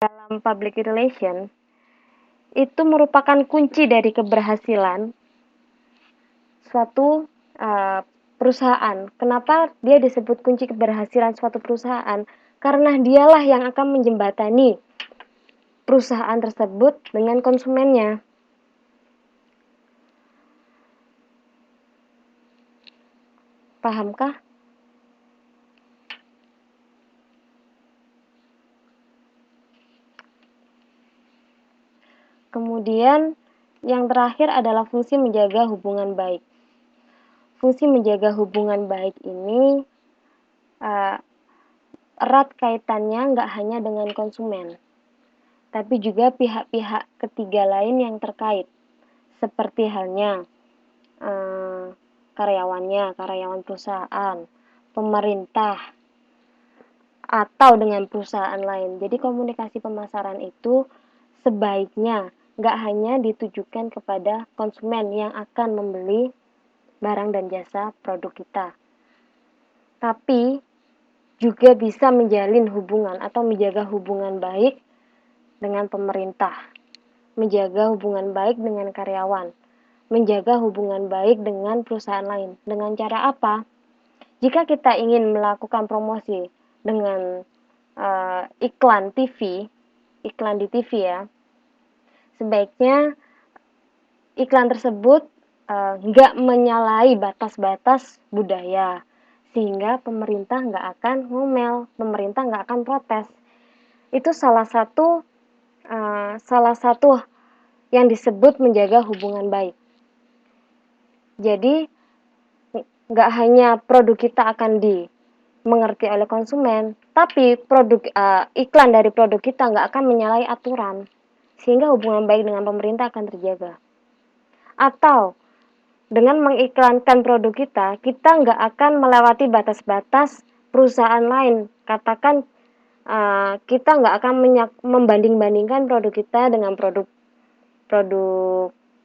dalam public relation itu merupakan kunci dari keberhasilan suatu perusahaan. Kenapa dia disebut kunci keberhasilan suatu perusahaan? Karena dialah yang akan menjembatani perusahaan tersebut dengan konsumennya. Pahamkah? Kemudian yang terakhir adalah fungsi menjaga hubungan baik. Fungsi menjaga hubungan baik ini erat kaitannya nggak hanya dengan konsumen, tapi juga pihak-pihak ketiga lain yang terkait, seperti halnya karyawannya, karyawan perusahaan, pemerintah, atau dengan perusahaan lain. Jadi komunikasi pemasaran itu sebaiknya nggak hanya ditujukan kepada konsumen yang akan membeli barang dan jasa produk kita, tapi juga bisa menjalin hubungan atau menjaga hubungan baik dengan pemerintah, menjaga hubungan baik dengan karyawan, menjaga hubungan baik dengan perusahaan lain. Dengan cara apa? Jika kita ingin melakukan promosi dengan iklan TV, iklan di TV ya, sebaiknya iklan tersebut nggak menyalahi batas-batas budaya, sehingga pemerintah nggak akan ngomel, pemerintah nggak akan protes. Itu salah satu yang disebut menjaga hubungan baik. Jadi nggak hanya produk kita akan dimengerti oleh konsumen, tapi iklan dari produk kita nggak akan menyalahi aturan, sehingga hubungan baik dengan pemerintah akan terjaga. Atau dengan mengiklankan produk kita nggak akan melewati batas-batas perusahaan lain. Katakan kita nggak akan membanding-bandingkan produk kita dengan produk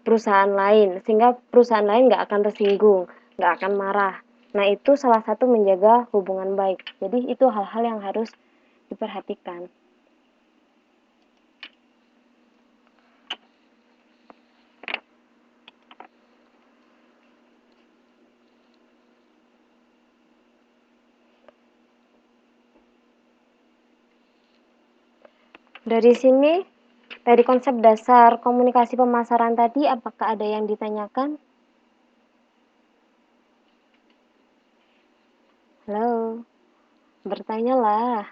perusahaan lain, sehingga perusahaan lain nggak akan tersinggung, nggak akan marah. Nah, itu salah satu menjaga hubungan baik. Jadi itu hal-hal yang harus diperhatikan. Dari sini, dari konsep dasar komunikasi pemasaran tadi, apakah ada yang ditanyakan? Halo, bertanyalah.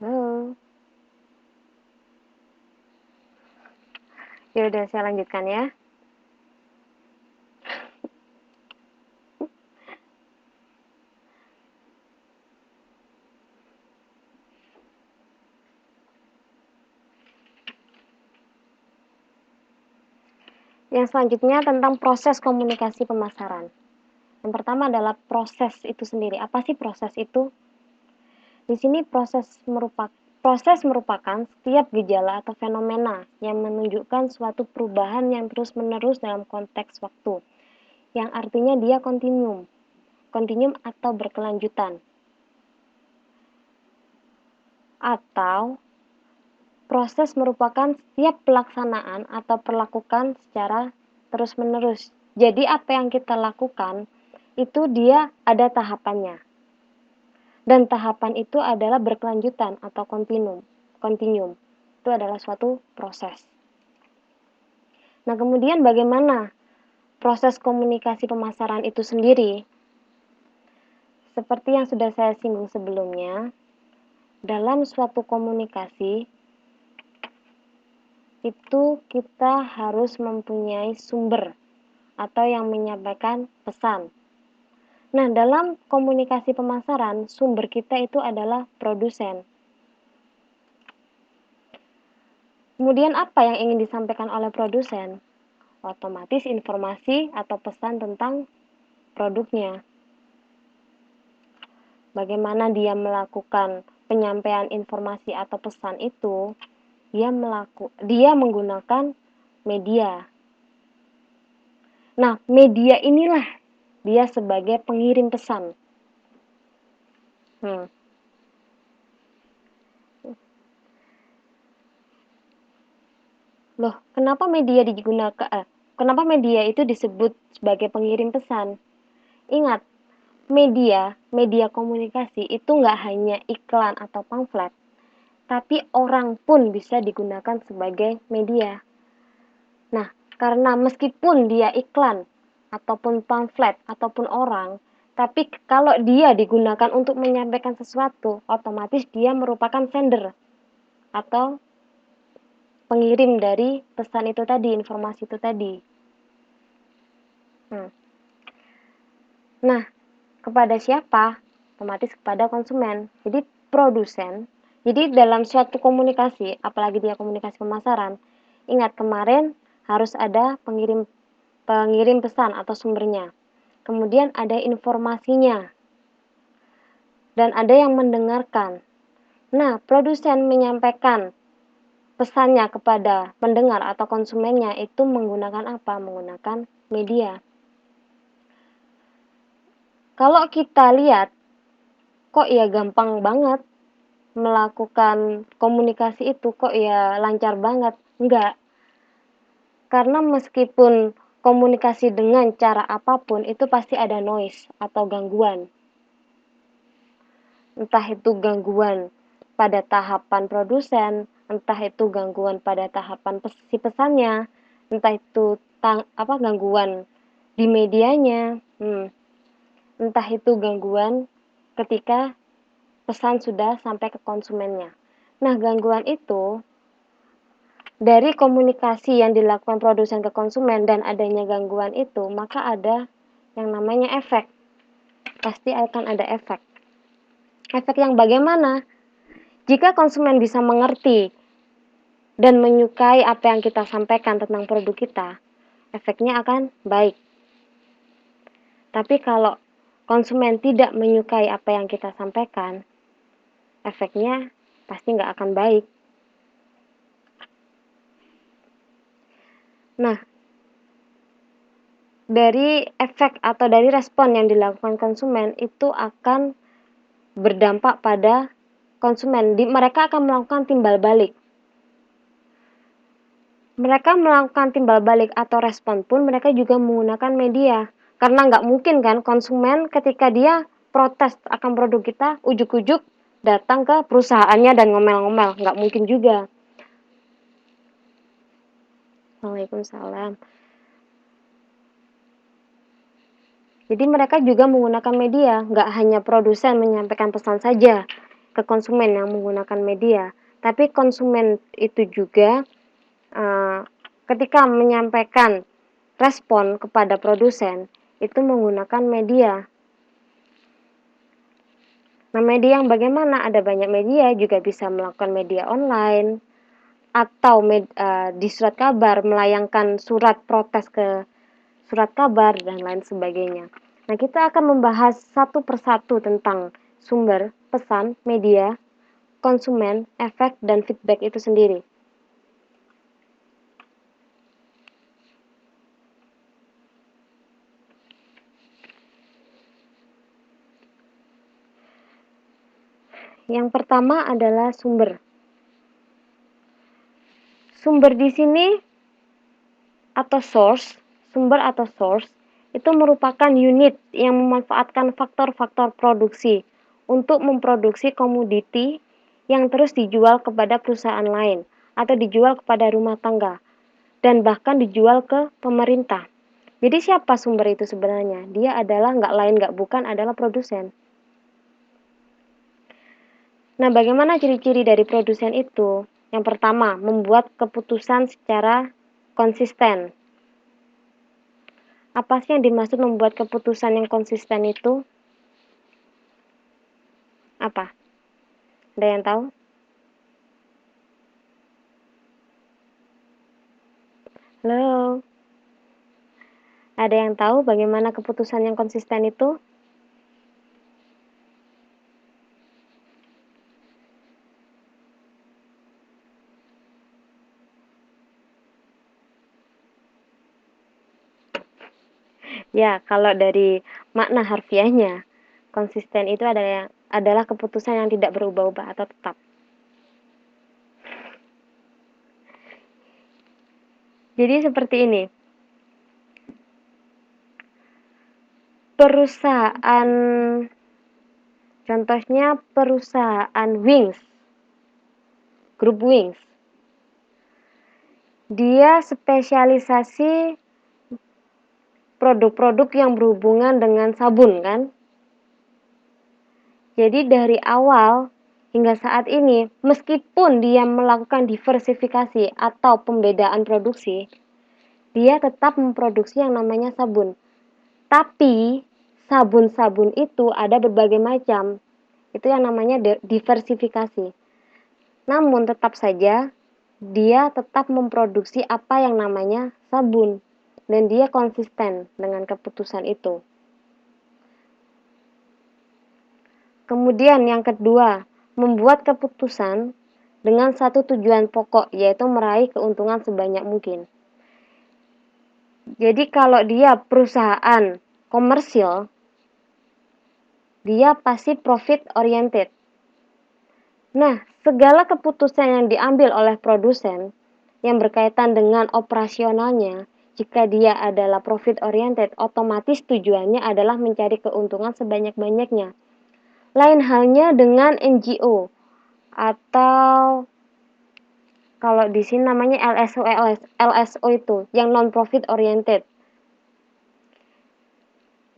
Halo. Ya udah, saya lanjutkan ya. Yang selanjutnya tentang proses komunikasi pemasaran. Yang pertama adalah proses itu sendiri. Apa sih proses itu? Di sini proses merupakan setiap gejala atau fenomena yang menunjukkan suatu perubahan yang terus-menerus dalam konteks waktu, yang artinya dia kontinum atau berkelanjutan. Atau proses merupakan setiap pelaksanaan atau perlakukan secara terus-menerus. Jadi apa yang kita lakukan itu dia ada tahapannya. Dan tahapan itu adalah berkelanjutan atau kontinum. Itu adalah suatu proses. Nah, kemudian bagaimana proses komunikasi pemasaran itu sendiri? Seperti yang sudah saya singgung sebelumnya, dalam suatu komunikasi itu kita harus mempunyai sumber atau yang menyampaikan pesan. Nah, dalam komunikasi pemasaran, sumber kita itu adalah produsen. Kemudian apa yang ingin disampaikan oleh produsen? Otomatis informasi atau pesan tentang produknya. Bagaimana dia melakukan penyampaian informasi atau pesan itu? Dia menggunakan media. Nah, media inilah dia sebagai pengirim pesan. Loh, kenapa media itu disebut sebagai pengirim pesan? Ingat, media komunikasi itu nggak hanya iklan atau pamflet, tapi orang pun bisa digunakan sebagai media. Nah, karena meskipun dia iklan, ataupun pamflet, ataupun orang, tapi kalau dia digunakan untuk menyampaikan sesuatu, otomatis dia merupakan sender atau pengirim dari pesan itu tadi, informasi itu tadi. Nah, kepada siapa? Otomatis kepada konsumen. Jadi produsen. Jadi dalam suatu komunikasi, apalagi dia komunikasi pemasaran, ingat kemarin harus ada pengirim pesan atau sumbernya. Kemudian ada informasinya. Dan ada yang mendengarkan. Nah, produsen menyampaikan pesannya kepada pendengar atau konsumennya itu menggunakan apa? Menggunakan media. Kalau kita lihat, kok ya gampang banget melakukan komunikasi itu, kok ya lancar banget. Enggak. Karena meskipun komunikasi dengan cara apapun, itu pasti ada noise atau gangguan. Entah itu gangguan pada tahapan produsen, entah itu gangguan pada tahapan si pesannya, entah itu gangguan di medianya, entah itu gangguan ketika pesan sudah sampai ke konsumennya. Nah, gangguan itu dari komunikasi yang dilakukan produsen ke konsumen dan adanya gangguan itu, maka ada yang namanya efek. Pasti akan ada efek. Efek yang bagaimana? Jika konsumen bisa mengerti dan menyukai apa yang kita sampaikan tentang produk kita, efeknya akan baik. Tapi kalau konsumen tidak menyukai apa yang kita sampaikan, efeknya pasti nggak akan baik. Nah, dari efek atau dari respon yang dilakukan konsumen itu akan berdampak pada konsumen. Mereka akan melakukan timbal balik. Mereka melakukan timbal balik atau respon pun mereka juga menggunakan media. Karena nggak mungkin kan konsumen ketika dia protes akan produk kita, ujuk-ujuk datang ke perusahaannya dan ngomel-ngomel. Nggak mungkin juga. Waalaikumsalam. Jadi mereka juga menggunakan media, nggak hanya produsen menyampaikan pesan saja ke konsumen yang menggunakan media, tapi konsumen itu juga ketika menyampaikan respon kepada produsen itu menggunakan media. Nah, media yang bagaimana? Ada banyak media, juga bisa melakukan media online atau di surat kabar melayangkan surat protes ke surat kabar, dan lain sebagainya. Nah, kita akan membahas satu persatu tentang sumber, pesan, media, konsumen, efek, dan feedback itu sendiri. Yang pertama adalah sumber. Sumber di sini atau source, sumber atau source itu merupakan unit yang memanfaatkan faktor-faktor produksi untuk memproduksi komoditi yang terus dijual kepada perusahaan lain atau dijual kepada rumah tangga dan bahkan dijual ke pemerintah. Jadi siapa sumber itu sebenarnya? Dia adalah nggak lain nggak bukan adalah produsen. Nah, bagaimana ciri-ciri dari produsen itu? Yang pertama, membuat keputusan secara konsisten. Apa sih yang dimaksud membuat keputusan yang konsisten itu? Apa? Ada yang tahu? Halo? Ada yang tahu bagaimana keputusan yang konsisten itu? Ya, kalau dari makna harfiahnya, konsisten itu adalah keputusan yang tidak berubah-ubah atau tetap. Jadi seperti ini. Perusahaan, contohnya perusahaan Wings, grup Wings. Dia spesialisasi produk-produk yang berhubungan dengan sabun, kan? Jadi dari awal hingga saat ini, meskipun dia melakukan diversifikasi atau pembedaan produksi, dia tetap memproduksi yang namanya sabun. Tapi sabun-sabun itu ada berbagai macam. Itu yang namanya diversifikasi. Namun tetap saja dia tetap memproduksi apa yang namanya sabun dan dia konsisten dengan keputusan itu. Kemudian yang kedua, membuat keputusan dengan satu tujuan pokok, yaitu meraih keuntungan sebanyak mungkin. Jadi kalau dia perusahaan komersil, dia pasti profit oriented. Nah, segala keputusan yang diambil oleh produsen yang berkaitan dengan operasionalnya, jika dia adalah profit oriented, otomatis tujuannya adalah mencari keuntungan sebanyak-banyaknya. Lain halnya dengan NGO atau kalau di sini namanya LSO itu, yang non-profit oriented.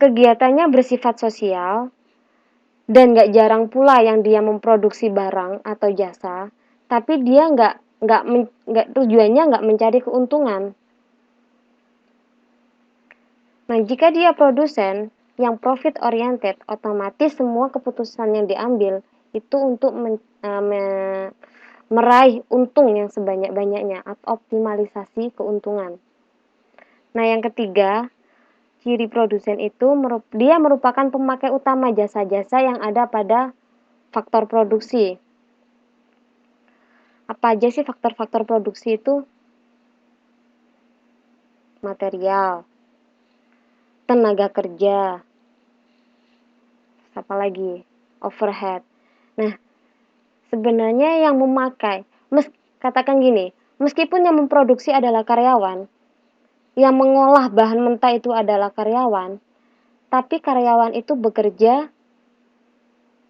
Kegiatannya bersifat sosial dan gak jarang pula yang dia memproduksi barang atau jasa, tapi dia tujuannya nggak mencari keuntungan. Nah, jika dia produsen yang profit oriented, otomatis semua keputusan yang diambil itu untuk meraih untung yang sebanyak-banyaknya atau optimalisasi keuntungan. Nah, yang ketiga, ciri produsen itu dia merupakan pemakai utama jasa-jasa yang ada pada faktor produksi. Apa aja sih faktor-faktor produksi itu? Material, tenaga kerja, apa lagi? Overhead. Nah, sebenarnya yang memakai, katakan gini, meskipun yang memproduksi adalah karyawan, yang mengolah bahan mentah itu adalah karyawan, tapi karyawan itu bekerja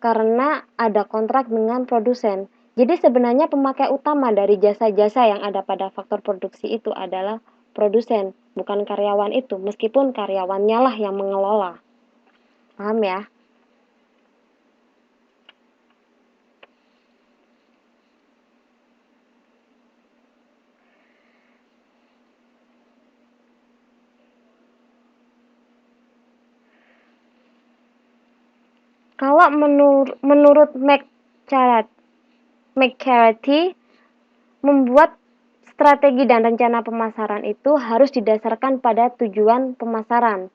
karena ada kontrak dengan produsen. Jadi sebenarnya pemakai utama dari jasa-jasa yang ada pada faktor produksi itu adalah produsen, bukan karyawan itu, meskipun karyawannya lah yang mengelola. Paham ya? Kalau menurut McCarthy, membuat strategi dan rencana pemasaran itu harus didasarkan pada tujuan pemasaran.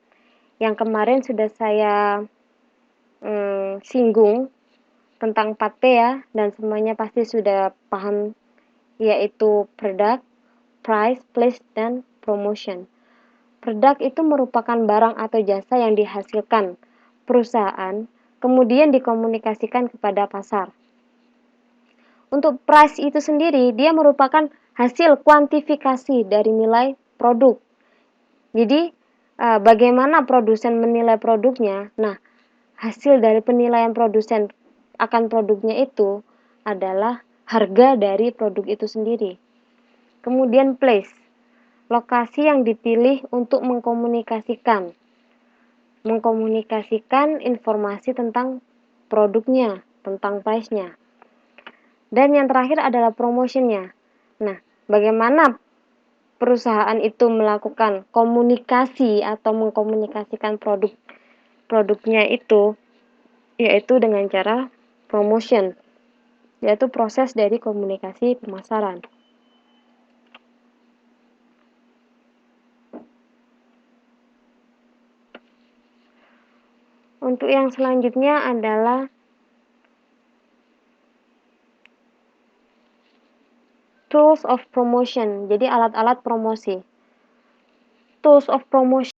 Yang kemarin sudah saya singgung tentang 4P ya, dan semuanya pasti sudah paham, yaitu product, price, place, dan promotion. Produk itu merupakan barang atau jasa yang dihasilkan perusahaan, kemudian dikomunikasikan kepada pasar. Untuk price itu sendiri, dia merupakan hasil kuantifikasi dari nilai produk. Jadi, bagaimana produsen menilai produknya? Nah, hasil dari penilaian produsen akan produknya itu adalah harga dari produk itu sendiri. Kemudian place, lokasi yang dipilih untuk mengkomunikasikan informasi tentang produknya, tentang price-nya. Dan yang terakhir adalah promotion-nya. Nah, bagaimana perusahaan itu melakukan komunikasi atau mengkomunikasikan produknya itu, yaitu dengan cara promotion, yaitu proses dari komunikasi pemasaran. Untuk yang selanjutnya adalah tools of promotion, jadi alat-alat promosi. Tools of promotion